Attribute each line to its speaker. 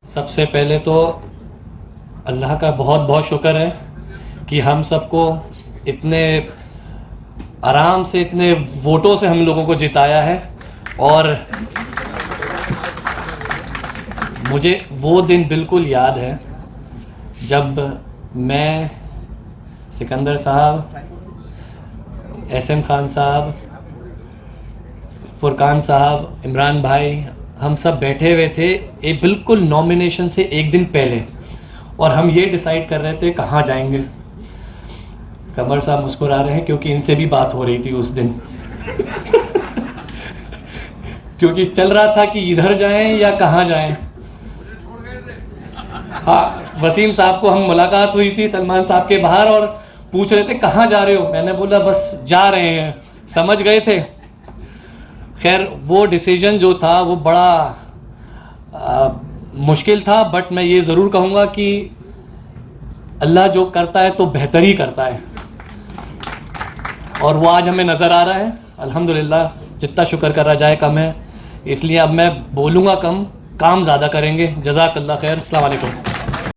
Speaker 1: सबसे पहले तो अल्लाह का बहुत बहुत शुक्र है कि हम सबको इतने आराम से, इतने वोटों से हम लोगों को जिताया है। और मुझे वो दिन बिल्कुल याद है जब मैं, सिकंदर साहब, एसएम खान साहब, फुरकान साहब, इमरान भाई, हम सब बैठे हुए थे एक बिल्कुल नॉमिनेशन से एक दिन पहले, और हम ये डिसाइड कर रहे थे कहाँ जाएंगे। कमर साहब मुस्कुरा रहे हैं क्योंकि इनसे भी बात हो रही थी उस दिन क्योंकि चल रहा था कि इधर जाएं या कहाँ जाएं। हाँ, वसीम साहब को हम मुलाकात हुई थी सलमान साहब के बाहर और पूछ रहे थे कहाँ जा रहे हो। मैंने बोला बस जा रहे हैं, समझ गए थे। खैर वो डिसीजन जो था वो बड़ा मुश्किल था, बट मैं ये ज़रूर कहूँगा कि अल्लाह जो करता है तो बेहतर ही करता है, और वो आज हमें नज़र आ रहा है अल्हम्दुलिल्लाह। जितना शुक्र करा जाए कम है, इसलिए अब मैं बोलूँगा कम, काम ज़्यादा करेंगे। जज़ाकल्लाह खैर। अस्सलाम वालेकुम।